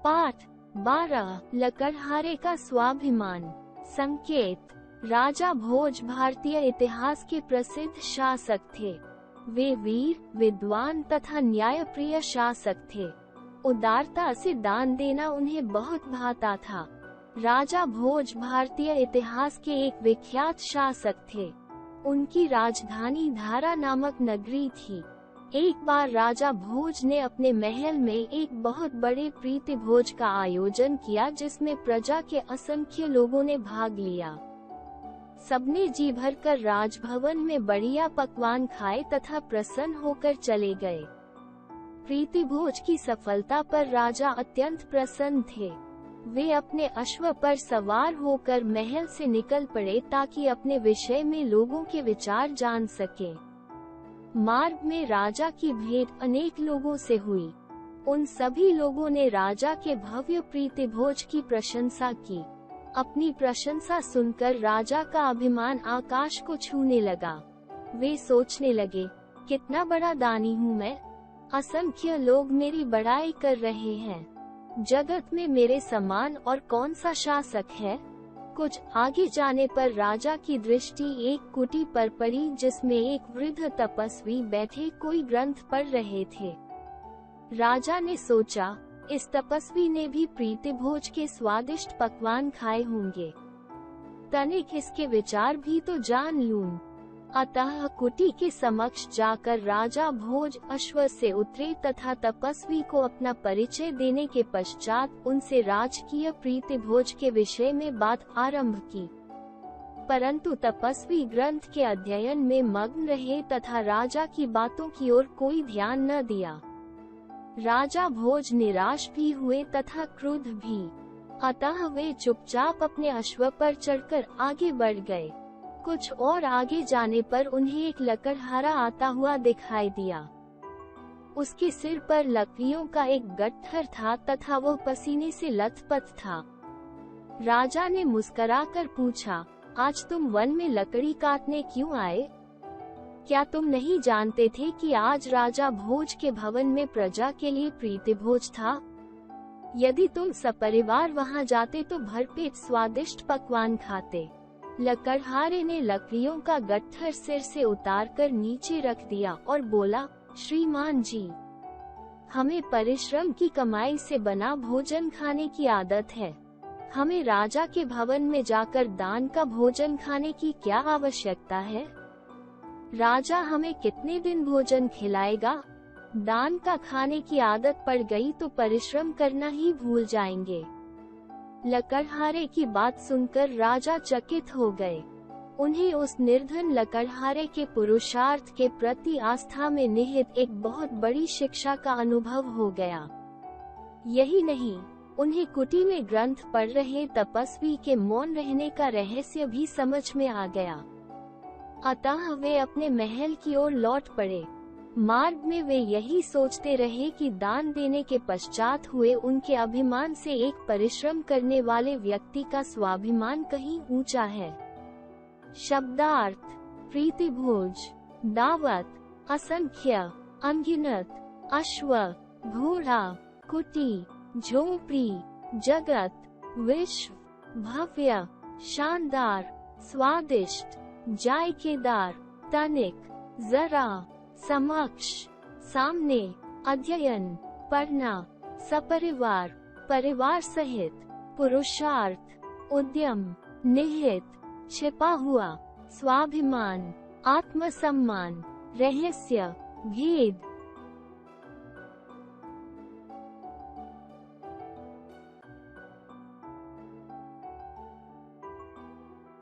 पाठ 12 लकड़हारे का स्वाभिमान। संकेत। राजा भोज भारतीय इतिहास के प्रसिद्ध शासक थे। वे वीर, विद्वान तथा न्यायप्रिय शासक थे। उदारता से दान देना उन्हें बहुत भाता था। राजा भोज भारतीय इतिहास के एक विख्यात शासक थे। उनकी राजधानी धारा नामक नगरी थी। एक बार राजा भोज ने अपने महल में एक बहुत बड़े प्रीति भोज का आयोजन किया, जिसमें प्रजा के असंख्य लोगों ने भाग लिया। सबने जी भरकर राजभवन में बढ़िया पकवान खाए तथा प्रसन्न होकर चले गए। प्रीति भोज की सफलता पर राजा अत्यंत प्रसन्न थे। वे अपने अश्व पर सवार होकर महल से निकल पड़े ताकि अपने विषय में लोगों के विचार जान सकें। मार्ग में राजा की भेंट अनेक लोगों से हुई। उन सभी लोगों ने राजा के भव्य प्रीति भोज की प्रशंसा की। अपनी प्रशंसा सुनकर राजा का अभिमान आकाश को छूने लगा। वे सोचने लगे, कितना बड़ा दानी हूँ मैं। असंख्य लोग मेरी बड़ाई कर रहे हैं। जगत में मेरे समान और कौन सा शासक है। कुछ आगे जाने पर राजा की दृष्टि एक कुटी पर पड़ी, जिसमें एक वृद्ध तपस्वी बैठे कोई ग्रंथ पढ़ रहे थे। राजा ने सोचा, इस तपस्वी ने भी प्रीति भोज के स्वादिष्ट पकवान खाए होंगे। तनिक इसके विचार भी तो जान लूं। अतः कुटी के समक्ष जाकर राजा भोज अश्व से उतरे तथा तपस्वी को अपना परिचय देने के पश्चात उनसे राजकीय प्रीति भोज के विषय में बात आरंभ की। परंतु तपस्वी ग्रंथ के अध्ययन में मग्न रहे तथा राजा की बातों की ओर कोई ध्यान न दिया। राजा भोज निराश भी हुए तथा क्रुद्ध भी। अतः वे चुपचाप अपने अश्व पर चढ़कर आगे बढ़ गए। कुछ और आगे जाने पर उन्हें एक लकड़हारा आता हुआ दिखाई दिया। उसके सिर पर लकड़ियों का एक गट्ठर था तथा वह पसीने से लथपथ था। राजा ने मुस्कुराकर पूछा, आज तुम वन में लकड़ी काटने क्यों आए? क्या तुम नहीं जानते थे कि आज राजा भोज के भवन में प्रजा के लिए प्रीति भोज था? यदि तुम सपरिवार वहां जाते तो भरपेट स्वादिष्ट पकवान खाते। लकड़हारे ने लकड़ियों का गट्ठर सिर से उतारकर नीचे रख दिया और बोला, श्रीमान जी, हमें परिश्रम की कमाई से बना भोजन खाने की आदत है। हमें राजा के भवन में जाकर दान का भोजन खाने की क्या आवश्यकता है? राजा हमें कितने दिन भोजन खिलाएगा? दान का खाने की आदत पड़ गई तो परिश्रम करना ही भूल जाएंगे। लकड़हारे की बात सुनकर राजा चकित हो गए। उन्हें उस निर्धन लकड़हारे के पुरुषार्थ के प्रति आस्था में निहित एक बहुत बड़ी शिक्षा का अनुभव हो गया। यही नहीं, उन्हें कुटी में ग्रंथ पढ़ रहे तपस्वी के मौन रहने का रहस्य भी समझ में आ गया। अतः वे अपने महल की ओर लौट पड़े। मार्ग में वे यही सोचते रहे कि दान देने के पश्चात हुए उनके अभिमान से एक परिश्रम करने वाले व्यक्ति का स्वाभिमान कहीं ऊंचा है। शब्दार्थ। प्रीति भोज, दावत, असंख्य, अनगिनत, अश्व, घोड़ा, कुटी, झोपड़ी, जगत, विश्व, भव्य, शानदार, स्वादिष्ट, जायकेदार, तनिक, जरा, समक्ष, सामने, अध्ययन, पढ़ना, सपरिवार, परिवार सहित, पुरुषार्थ, उद्यम, निहित, छिपा हुआ, स्वाभिमान, आत्मसम्मान, रहस्य, भेद,